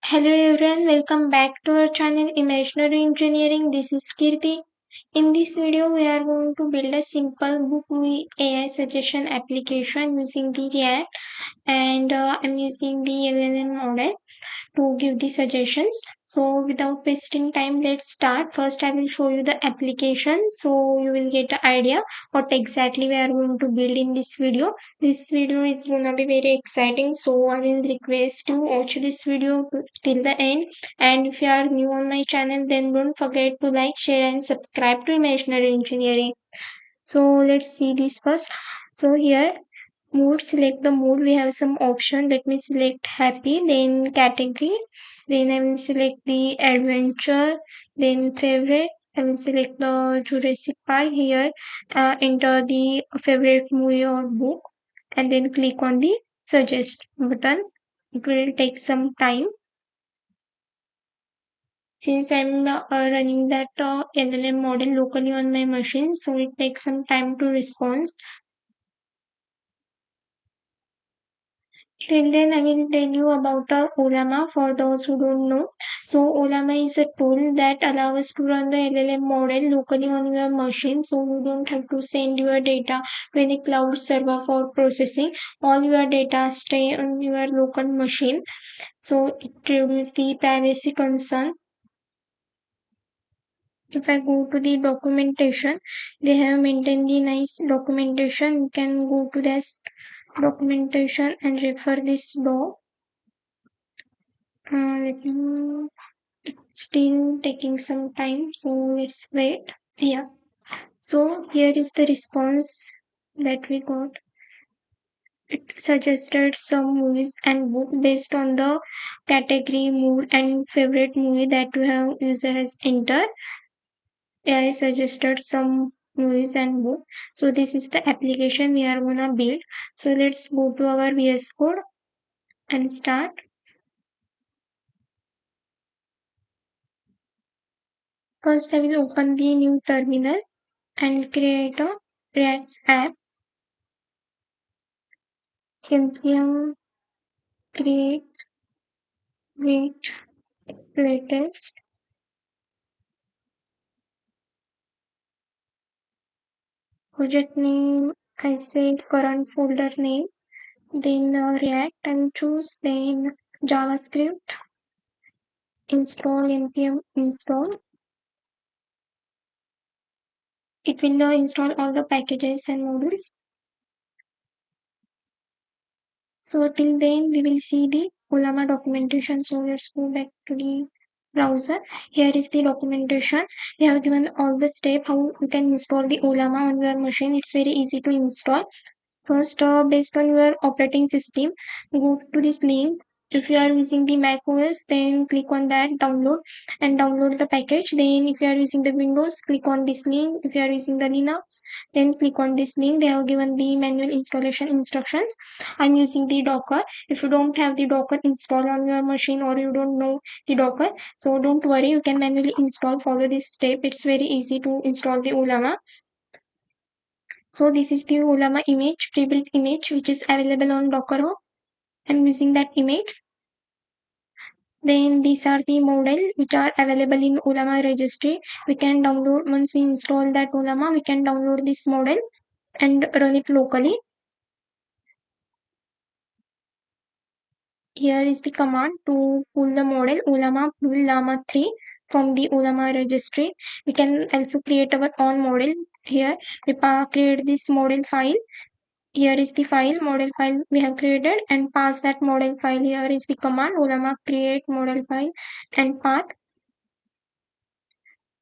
Hello everyone, welcome back to our channel Imaginary Engineering. This is Kirti. In this video, we are going to build a simple book AI suggestion application using the React and I'm using the LLM model to give the suggestions. So without wasting time, let's start. First, I will show you the application so you will get an idea what exactly we are going to build in this video. This video is gonna be very exciting, so I will request you watch this video till the end. And if you are new on my channel, then don't forget to like, share, and subscribe to Imaginary Engineering. So let's see this first. So here mode, select the mode. We have some option. Let me select happy, then category, then I will select the adventure, then favorite. I will select the Jurassic Park here. Enter the favorite movie or book, and then click on the suggest button. It will take some time since I'm running that LLM model locally on my machine, so it takes some time to respond. And then I will tell you about Ollama for those who don't know. So Ollama is a tool that allows us to run the LLM model locally on your machine. So you don't have to send your data to any cloud server for processing. All your data stay on your local machine. So it reduces the privacy concern. If I go to the documentation, they have maintained the nice documentation. You can go to this documentation and refer this doc. Let me still taking some time, so let's wait. Yeah, so here is the response that we got. It suggested some movies and book based on the category, mood, and favorite movie that we have user has entered. I suggested some movies and book. So this is the application we are gonna build. So let's go to our VS Code and start. First, I will open the new terminal and create a React app. npm create with latest project name. I say current folder name, then React and choose, then JavaScript, install npm install. It will install all the packages and modules. So till then we will see the Ollama documentation. So let's go back to the browser. Here is the documentation. We have given all the step how you can install the Ollama on your machine. It's very easy to install. First, based on your operating system, go to this link. If you are using the Mac OS, then click on that download and download the package. Then, if you are using the Windows, click on this link. If you are using the Linux, then click on this link. They have given the manual installation instructions. I'm using the Docker. If you don't have the Docker installed on your machine or you don't know the Docker, so don't worry, you can manually install. Follow this step. It's very easy to install the Ollama. So this is the Ollama image, pre-built image, which is available on Docker Hub. I'm using that image. Then these are the model which are available in Ollama registry. We can download once we install that Ollama, we can download this model and run it locally. Here is the command to pull the model Ollama pull Llama 3 from the Ollama registry. We can also create our own model. Here we create this model file. Here is the file, model file we have created and pass that model file. Here is the command Ollama create model file and path.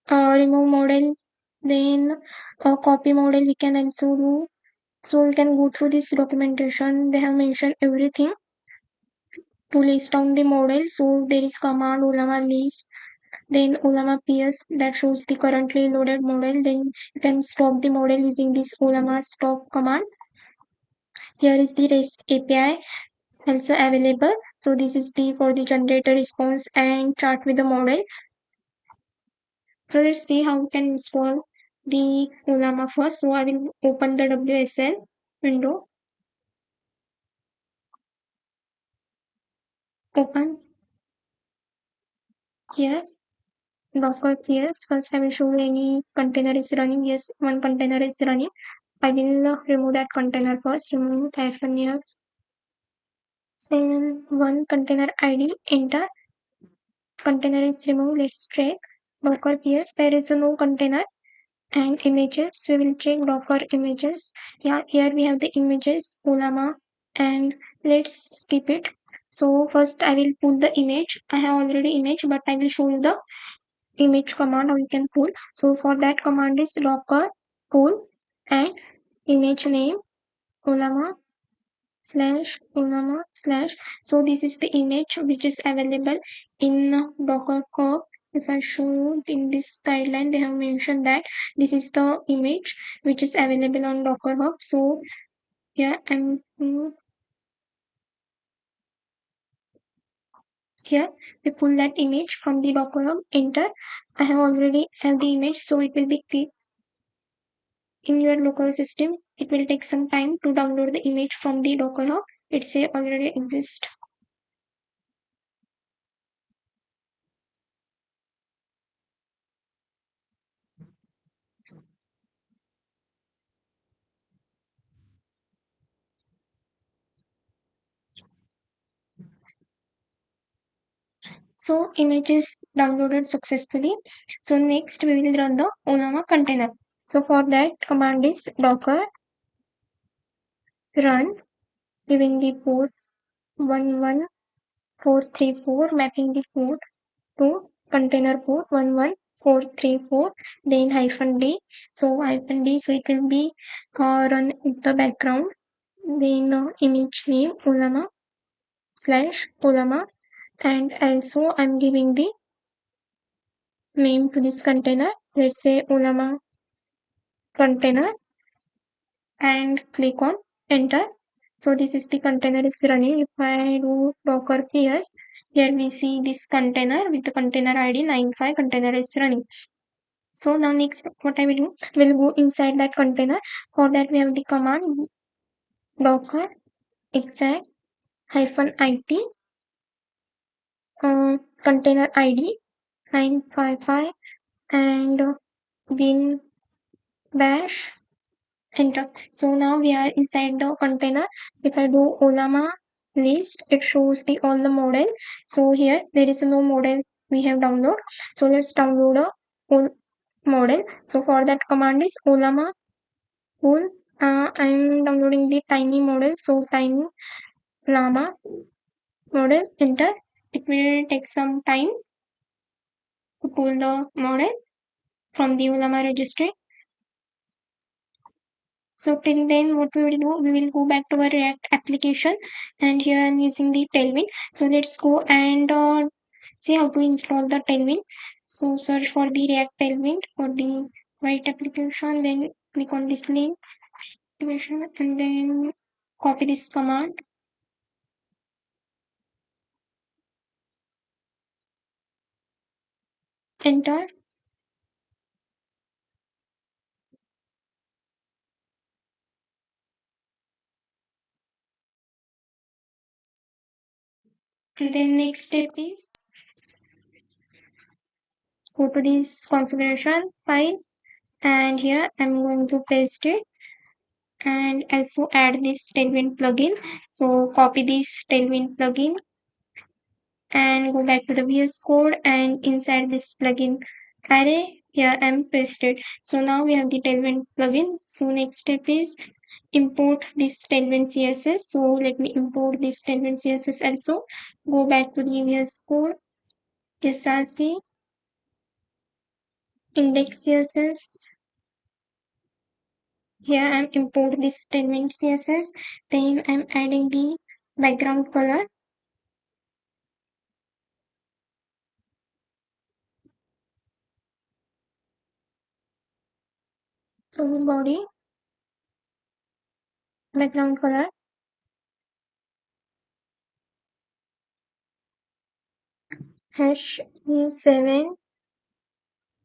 Remove model, then copy model we can also do. So we can go through this documentation. They have mentioned everything to list down the model. So there is command Ollama list, then Ollama PS that shows the currently loaded model. Then you can stop the model using this Ollama stop command. Here is the REST API also available. So this is the for the generator response and chart with the model. So let's see how we can install the Ollama first. So I will open the WSL window. Open. Here, Docker, yes. First, I will show you any container is running. Yes, one container is running. I will remove that container first. Remove hyphen yes. Send one container ID. Enter. Container is removed. Let's check. Docker, yes. There is no container. And images, we will check Docker images. Yeah, here we have the images, Ollama, and let's skip it. So first I will pull the image. I have already image, but I will show you the image command how you can pull. So for that command is Docker pull and image name Ollama slash Ollama slash. So this is the image which is available in Docker Curve. If I show you in this guideline, they have mentioned that this is the image which is available on Docker Hub. So yeah, I'm here. We pull that image from the Docker Hub. Enter. I have already have the image, so it will be clicked in your local system. It will take some time to download the image from the Docker Hub. It say already exist. So image is downloaded successfully. So next we will run the Ollama container. So for that command is docker run giving the port 11434 mapping the port to container port 11434 then hyphen d. So hyphen d so it will be run in the background. Then image name Ollama slash Ollama and also I'm giving the name to this container. Let's say Ollama container and click on enter. So this is the container is running. If I do docker ps, here we see this container with the container ID 95 container is running. So now next what I will do, we'll go inside that container. For that we have the command docker exact hyphen it container ID 955 and bin bash enter. So now we are inside the container. If I do Ollama list, it shows the all the model. So here there is no model we have download. So let's download a full model. So for that command is Ollama full. I'm downloading the tiny model. So tiny llama model enter. It will take some time to pull the model from the Ollama registry. So till then, what we will do, we will go back to our React application, and here I'm using the Tailwind. So let's go and see how to install the Tailwind. So search for the React Tailwind for the right application, then click on this link, and then copy this command, enter, and then next step is go to this configuration file, and here I'm going to paste it and also add this Tailwind plugin. So copy this Tailwind plugin and go back to the VS Code and inside this plugin array here I'm pasted. So now we have the Tailwind plugin. So next step is import this Tailwind CSS. So let me import this Tailwind CSS also. Go back to the VS Code, src, index CSS. Here I'm import this Tailwind CSS. Then I'm adding the background color. So body, background color, hash e7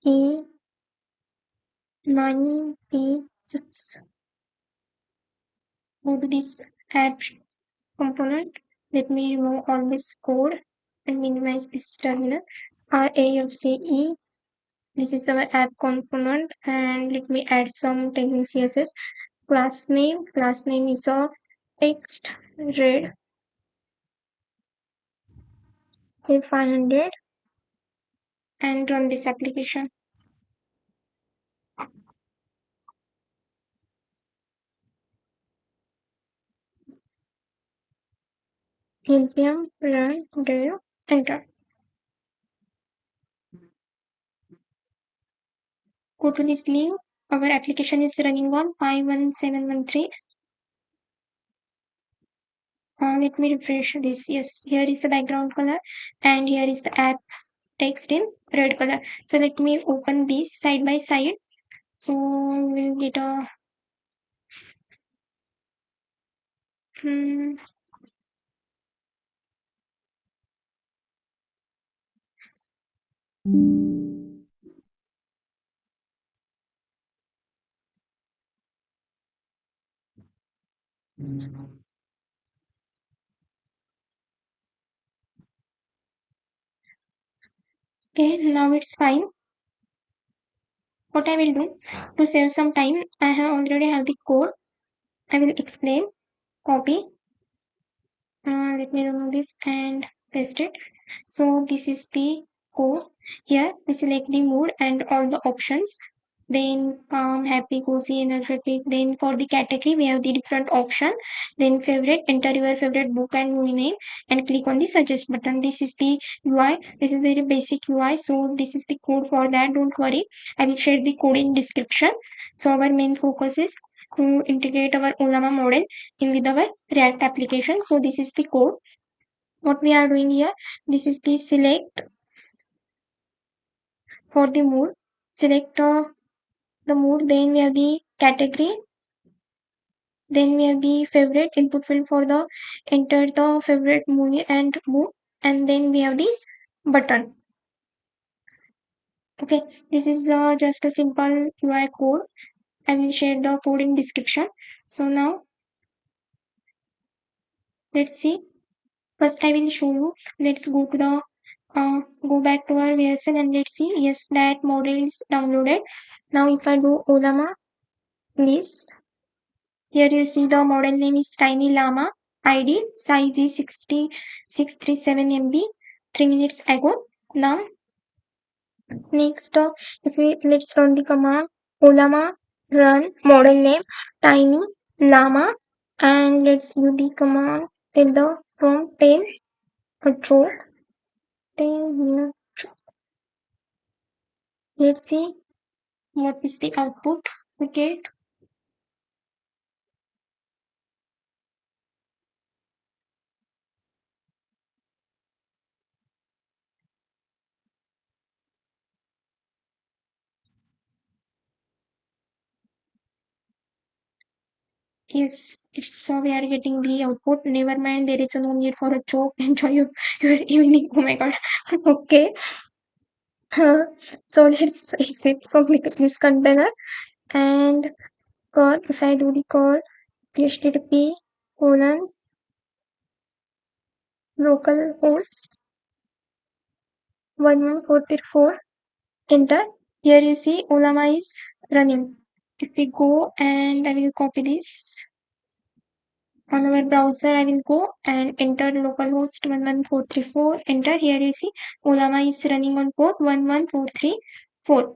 e96. Go to this app component. Let me remove all this code and minimize this terminal. RAFCE. This is our app component, and let me add some tagging CSS. Class name is a text red, say 500, and run this application. npm run dev enter. Go to this link. Our application is running on 51713. Let me refresh this. Yes, here is the background color, and here is the app text in red color. So let me open these side by side. So we'll get a hmm, okay, now it's fine. What I will do to save some time, I have already have the code. I will explain, copy. Let me remove this and paste it. So this is the code. Here we select the mood and all the options. Then happy, cozy, energetic. Then for the category we have the different option. Then favorite, enter your favorite book and movie name and click on the suggest button. This is the UI. This is very basic UI. So this is the code for that. Don't worry. I will share the code in description. So our main focus is to integrate our Ollama model in with our React application. So this is the code. What we are doing here, this is the select for the mood. Select the mood, then we have the category, then we have the favorite input field for the enter the favorite movie and mood, and then we have this button. Okay, this is the just a simple UI code. I will share the code in description. So now let's see. First, I will show you. Let's go to the go back to our VSL and let's see. Yes, that model is downloaded. Now, if I do Ollama list, here you see the model name is Tiny Llama. ID size is 6637 MB. 3 minutes ago. Now, next, if we let's run the command Ollama run model name Tiny Llama, and let's use the command in the from 10 control 10. Let's see what is the output we get. Yes, it's so we are getting the output. Never mind, there is no need for a joke. Enjoy your evening. Oh my god. Okay. So let's exit from this container and call. If I do the call, http colon localhost 11434 enter. Here you see Ollama is running. If we go and I will copy this on our browser, I will go and enter localhost 11434. Enter. Here you see Ollama is running on port 11434.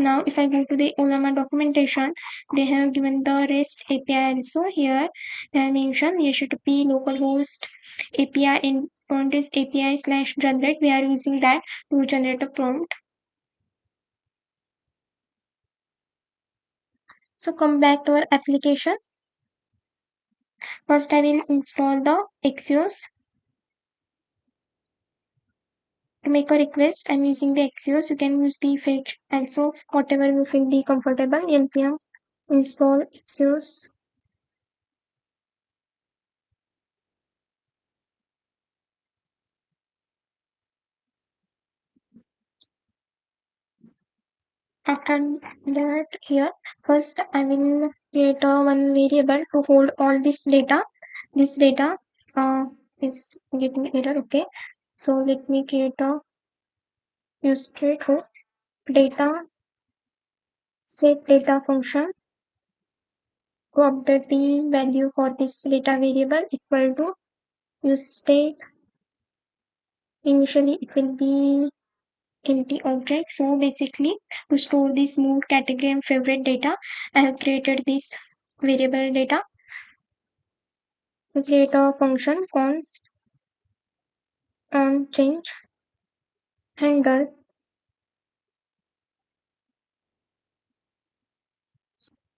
Now, if I go to the Ollama documentation, they have given the REST API also. Here they have mentioned HTTP localhost API in prompt is API slash generate. We are using that to generate a prompt. So come back to our application. First, I will install the Axios. To make a request, I'm using the Axios. You can use the fetch also, whatever you feel the comfortable. npm install Axios. After that, here first I will create a one variable to hold all this data. This data is getting error. Okay, so let me create a use straight to data set data function to update the value for this data variable equal to use state. Initially it will be empty object. So basically to store this mood category and favorite data, I have created this variable data to create a function const on change handle,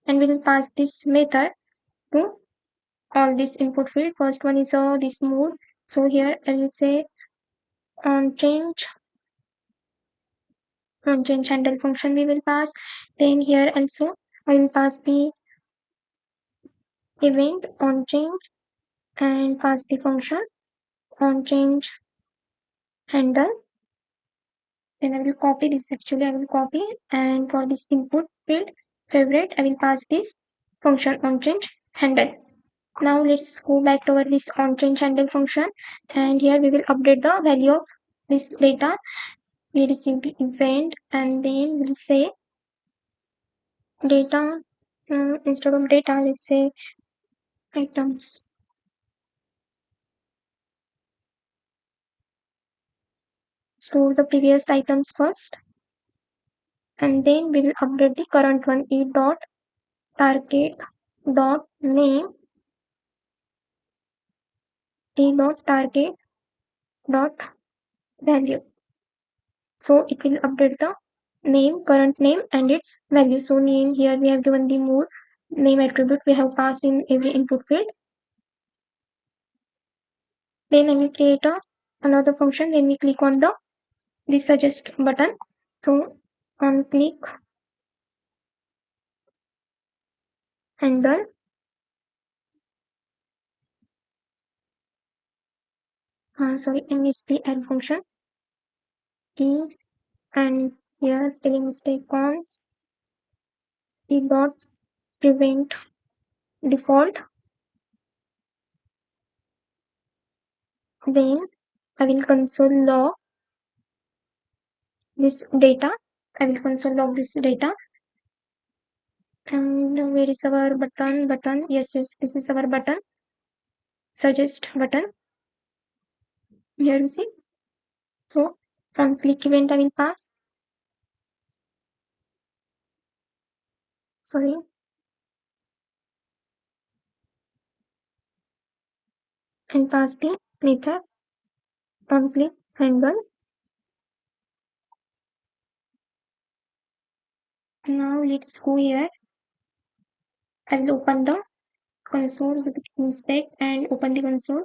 and we will pass this method to all this input field. First one is this mood. So here I will say on change handle function we will pass. Then here also I will pass the event on change and pass the function on change handle. Then I will copy this. Actually, I will copy, and for this input field favorite, I will pass this function on change handle. Now let's go back to our this on change handle function, and here we will update the value of this data. We receive the event, and then we'll say data. Instead of data, let's say items. Store the previous items first, and then we will update the current one. E dot target dot name, e dot target dot value. So it will update the name, current name, and its value. So name, here we have given the more name attribute we have passed in every input field. Then I will create another function when we click on the this suggest button. So on click handle, sorry, I missed the add function. E, and here spelling mistake cons e dot prevent default. Then I will console log this data. I will console log this data. And where is our button? Yes, this is our button, suggest button. Here you see. So from click event I will pass, sorry, and pass the method on click handle. Now let's go here. I will open the console with inspect and open the console.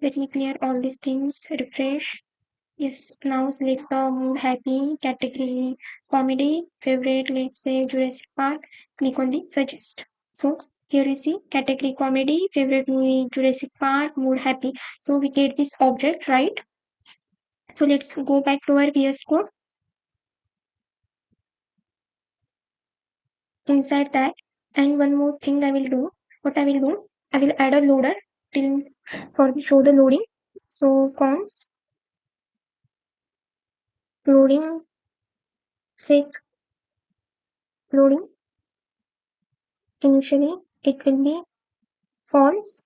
Let me clear all these things, refresh. Yes, now select the mood happy, category comedy, favorite, let's say Jurassic Park. Click on the suggest. So here you see category comedy, favorite movie Jurassic Park, mood happy. So we get this object, right? So let's go back to our VS Code. Inside that, and one more thing I will do. What I will do, I will add a loader till for show the loading. So const loading sec loading. Initially it will be false.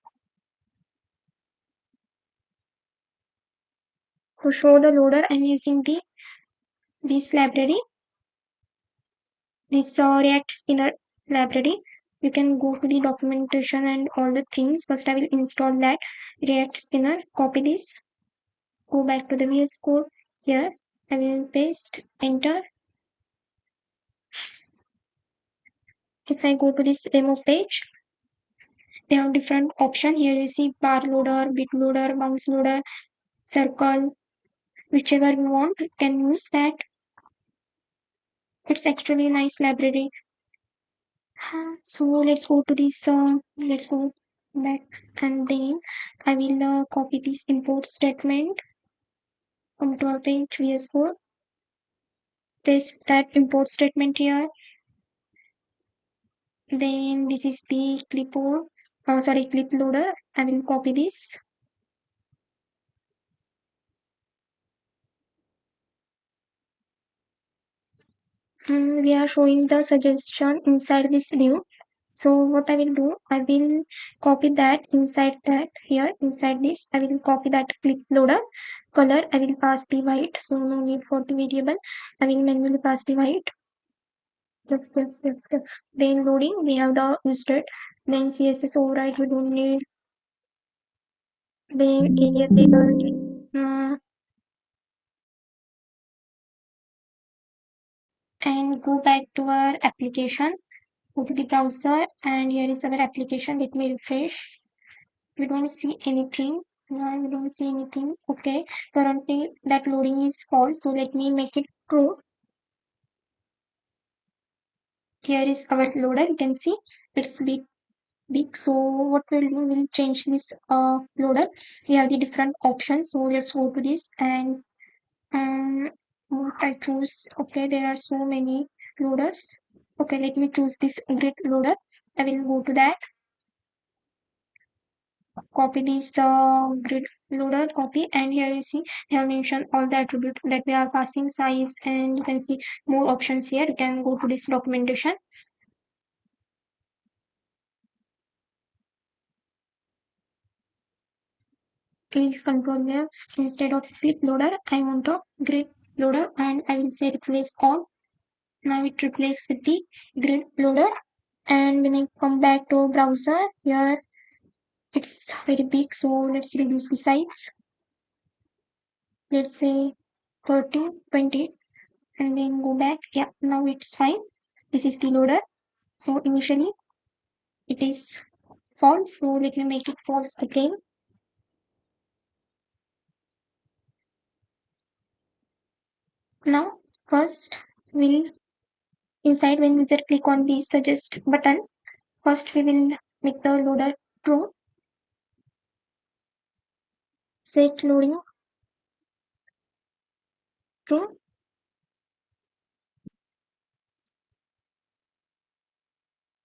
To show the loader, I'm using this library, this React Spinner library. You can go to the documentation and all the things. First, I will install that React Spinner. Copy this. Go back to the VS Code. Here, I will paste. Enter. If I go to this demo page, they have different option. Here you see bar loader, bit loader, bounce loader, circle, whichever you want. You can use that. It's actually a nice library. So let's go to this, let's go back, and then I will copy this import statement from to our page VS Code. Paste that import statement here. Then this is the clipboard, sorry, clip loader. I will copy this. We are showing the suggestion inside this div. So what I will do, I will copy that inside that here inside this. I will copy that clip loader color. I will pass the white. So no need for the variable. I will manually pass the white. Yes. Then loading, we have the listed. Then CSS override, we don't need. Then area table. And go back to our application. Go to the browser, and here is our application. Let me refresh. We don't see anything. No, we don't see anything. Okay, currently that loading is false. So let me make it true. Here is our loader. You can see it's big. So what we'll do, we'll change this loader. We have the different options. So let's go to this, and what I choose. Okay, there are so many loaders. Okay, let me choose this grid loader. I will go to that, copy this grid loader, copy, and here you see they have mentioned all the attribute that we are passing, size, and you can see more options here. You can go to this documentation. Please control F. Instead of clip loader, I want a grid loader, and I will say replace all. Now it replaces with the grid loader. And when I come back to browser, here it's very big, so let's reduce the size. Let's say 30, 20, and then go back. Yeah, now it's fine. This is the loader. So initially it is false, so let me make it false again. Now first we'll inside when user click on the suggest button, first we will make the loader true. Set loading true.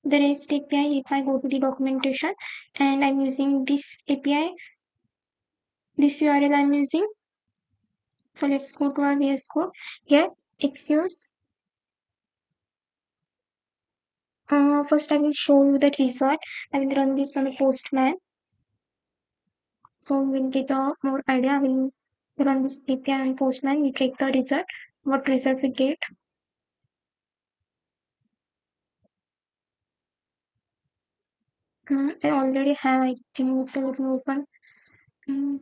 The REST API, if I go to the documentation and I'm using this API, this URL I'm using. So let's go to our VS Code. Here, excuse. First, I will show you the result. I will run this on a Postman. So we'll get a more idea. I will run this API on Postman. We check the result. What result we get? I already have. I think let me open. Mm,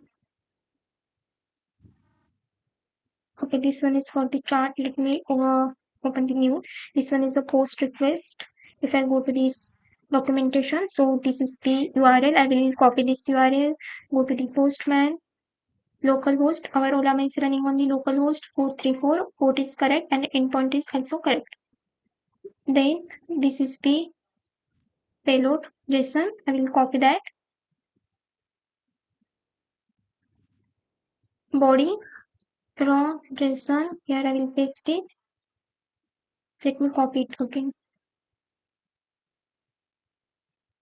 okay, this one is for the chart. Let me open the new. This one is a post request. If I go to this documentation, so this is the URL. I will copy this URL. Go to the Postman. Localhost, our Ollama is running on the localhost 434. Port is correct and endpoint is also correct. Then this is the payload JSON. I will copy that. Body raw JSON. Here I will paste it. Let me copy it again.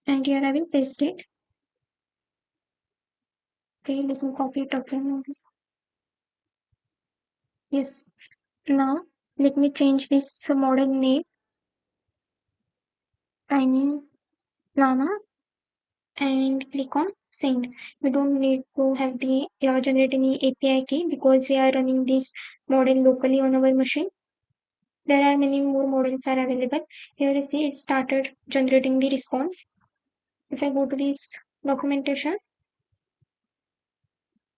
And here I will paste it. Okay, let me copy it again. Yes. Now let me change this model name. I mean Llama, and click on send. We don't need to have the generate any API key because we are running this model locally on our machine. There are many more models are available. Here you see it started generating the response. If I go to this documentation,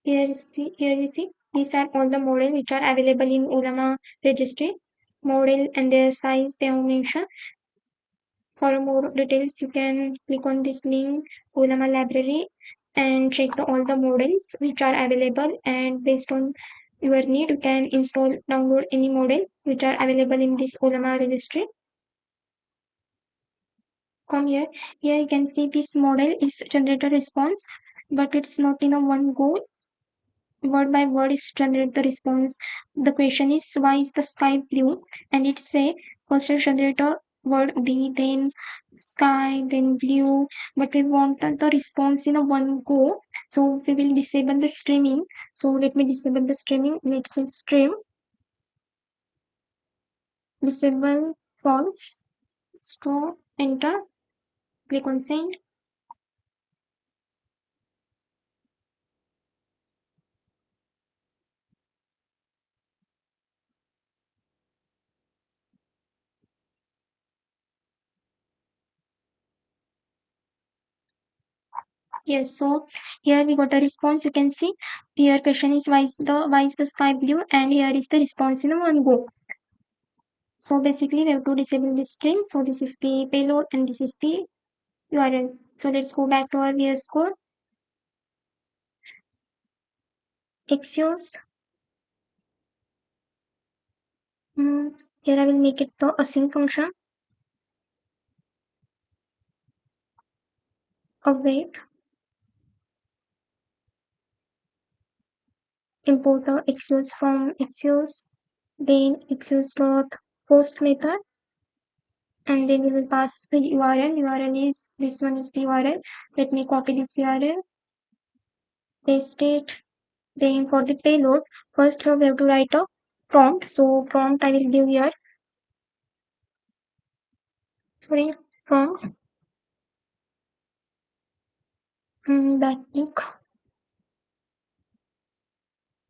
here you see these are all the models which are available in Ollama registry. Model and their size they have mentioned. For more details, you can click on this link, Ollama library, and check all the models which are available. And based on your need, you can download any model which are available in this Ollama registry. Come here. Here you can see this model is generated response, but it's not in a one go. Word by word is generate the response. The question is why is the sky blue? And it say first you generate a word B, then sky, then blue. But we want the response in a one go. So we will disable the streaming. So let me disable the streaming. Let's say stream. disable false. So enter, click on send. Yes, so here we got a response. You can see here question is why is the sky blue, and here is the response in one go. So basically we have to disable this string. So this is the payload and this is the URL. So let's go back to our VS Code. Axios. Here I will make it the async function. Await. Import the Axios from Axios. Then Axios dot post method. And then we will pass the URL. URL is this one is the URL. Let me copy this URL. Paste it. Then for the payload, first we have to write a prompt. So prompt I will give here. Sorry, prompt. Backlink.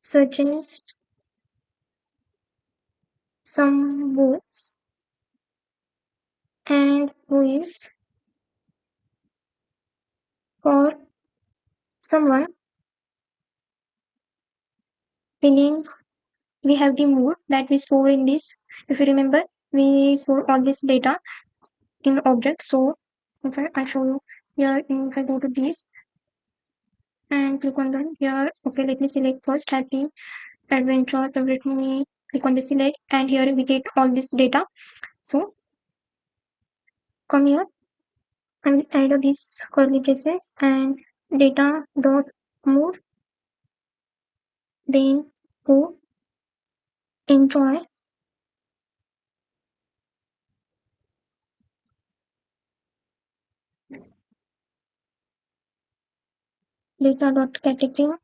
Suggest some words and quiz for someone meaning we have the mood that we store in this. If you remember, we store all this data in object. So if I show you here, if I go to this and click on the here, okay, let me select first happy adventure favorite movie. Click on the select, and here we get all this data. So come here, I will add this curly braces and data dot mood. Then go enjoy data dot category.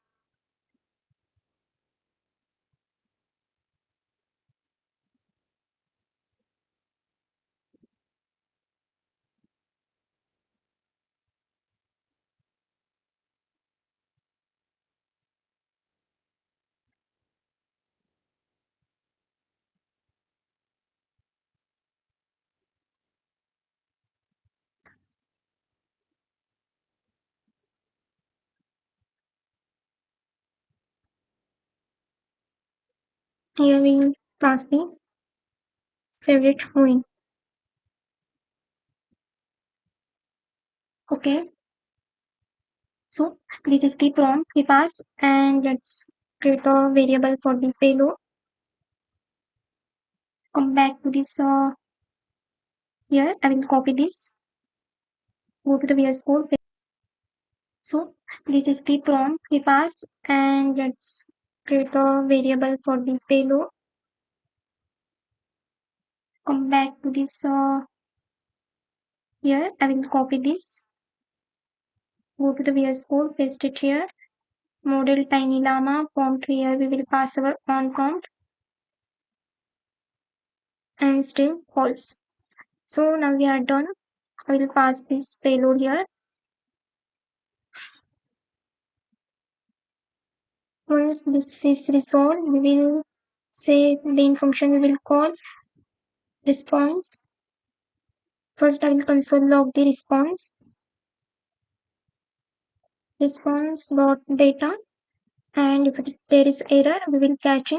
Here we pass the favorite movie. Okay, so this is the prompt we pass, and let's create a variable for the payload. Come back to this here. I will copy this. Go to the VS Code. So this is the prompt we pass, and let's create a variable for the payload. Come back to this here. I will copy this. Go to the VS Code, paste it here. Model tiny llama prompt here. We will pass our on prompt and still false. So now we are done. I will pass this payload here. Once this is resolved, we will say main function we will call response. First, I will console log the response data, and if there is error, we will catch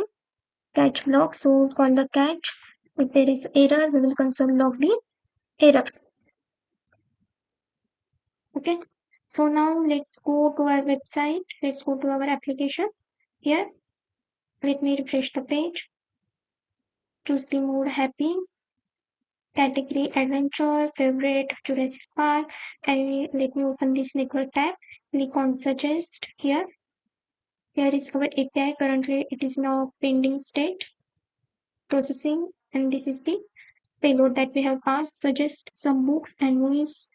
log. So call the catch. If there is error, we will console log the error. Okay. So now let's go to our website. Let's go to our application. Here, let me refresh the page. Choose the mode happy, category adventure, favorite Jurassic Park, and let me open this network tab. Click on suggest here. Here is our API. Currently, it is now pending state processing, and this is the payload that we have passed. Suggest some books and movies.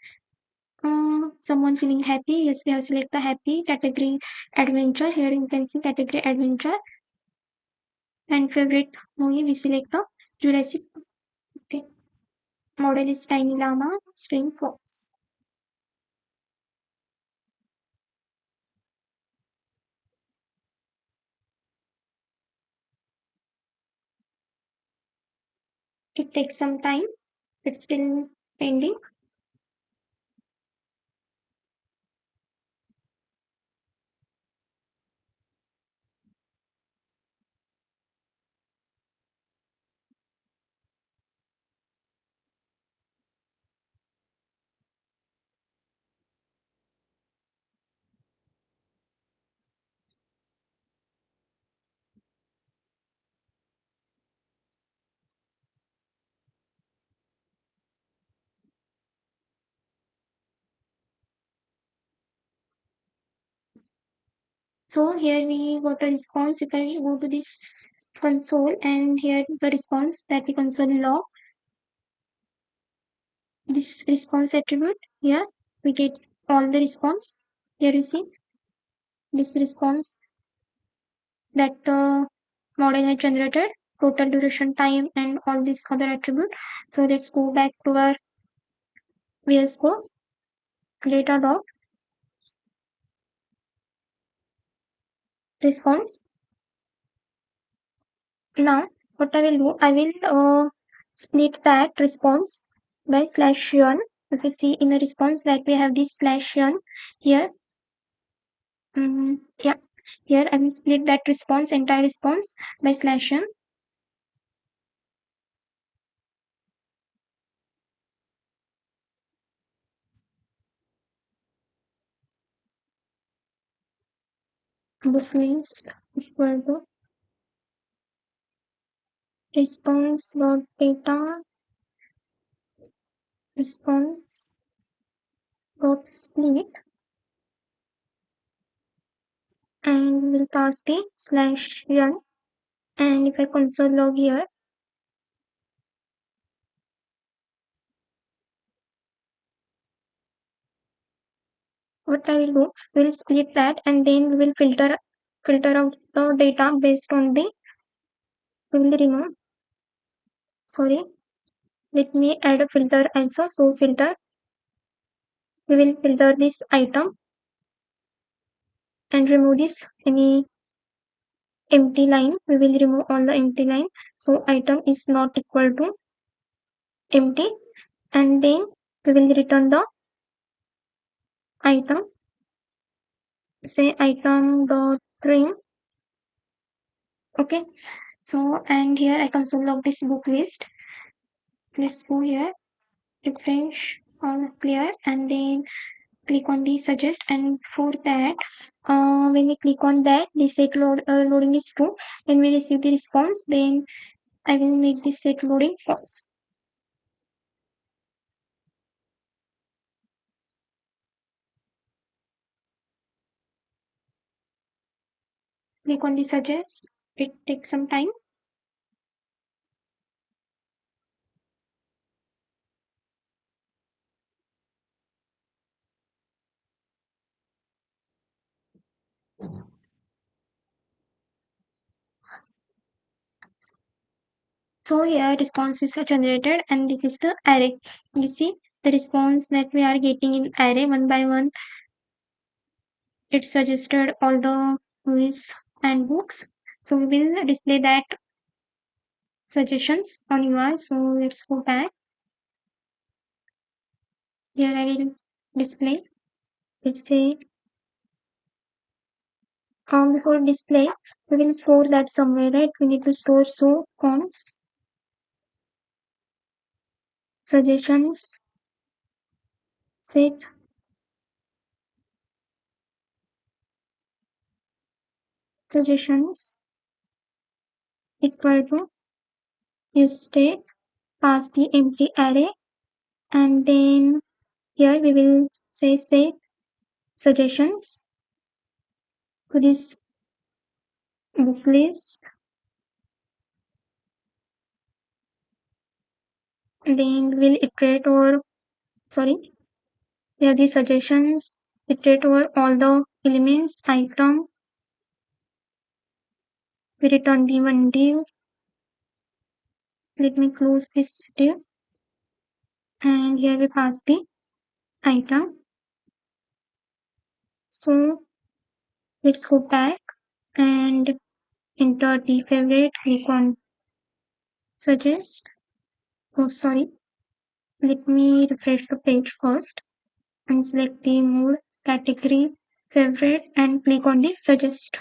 Someone feeling happy. Yes, we have select the happy category adventure. Here you can see category adventure, and favorite movie we select the Jurassic Model is tiny llama, string fox. It takes some time. It's still pending. So here we got a response. If I go to this console and here the response that we console log, this response attribute, here we get all the response. Here you see this response that the model has generated, total duration time and all this other attribute. So let's go back to our VS Code, data dot response. Now what I will do, I will split that response by slash one. If you see in the response that we have this slash one here, yeah, here I will split that response, entire response by slash one. Book list equal to response dot data response dot split, and we'll pass the slash one. And if I console log here, what I will do, we'll split that and then we will filter out the data based on the, we will remove, sorry, let me add a filter also. So filter, we will filter this item and remove this any empty line. We will remove all the empty line. So item is not equal to empty, and then we will return the item. Say item dot trim. Okay. So and here I console log this book list. Let's go here, refresh all clear, and then click on the suggest. And for that, when we click on that, the set loading is true. When we receive the response, then I will make this set loading false. Click on the suggest. It takes some time. So here response is generated, and this is the array. You see the response that we are getting in array one by one. It suggested all the movies and books. So we will display that suggestions on UI. So let's go back. Here I will display. Let's say before display, we will store that somewhere, right? We need to store so cons suggestions set suggestions equal to use state, pass the empty array, and then here we will say set suggestions to this book list. Then we will iterate over, sorry, here the suggestions, iterate over all the elements, item, we return the one div. Let me close this div. and here we pass the item. So let's go back and enter the favorite, click on suggest. Oh, sorry. Let me refresh the page first and select the mood, category, favorite and click on the suggest.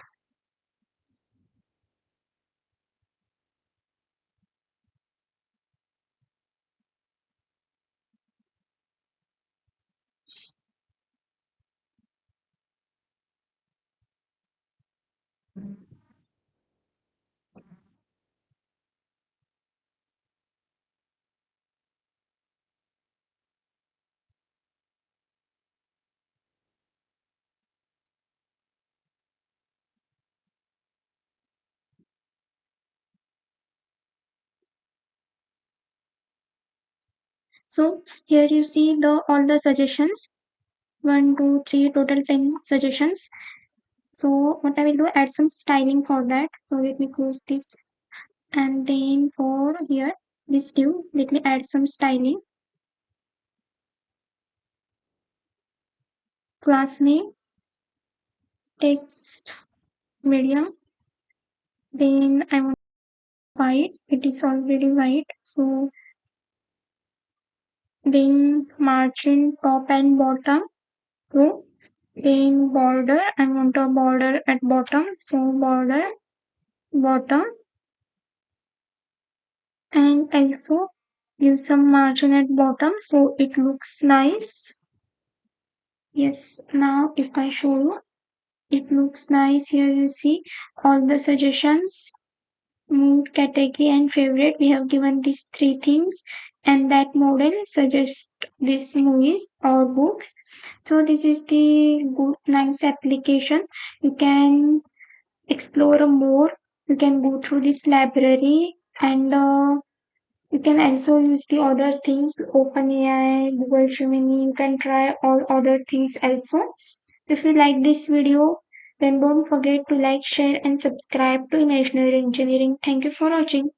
So here you see the all the suggestions. 1, 2, 3, total 10 suggestions. So what I will do, add some styling for that. So let me close this, and then for here this div, let me add some styling. Class name, text, medium. Then I want white. It is already white. So then margin top and bottom. So then border. I want a border at bottom. So border, bottom, and also give some margin at bottom so it looks nice. Yes, now if I show you, it looks nice. Here you see all the suggestions, mood, category and favorite. We have given these three things, and that model suggests these movies or books. So this is the good nice application. You can explore more. You can go through this library, and you can also use the other things, OpenAI, Google Gemini. You can try all other things also. If you like this video, then don't forget to like, share and subscribe to Imaginary Engineering. Thank you for watching.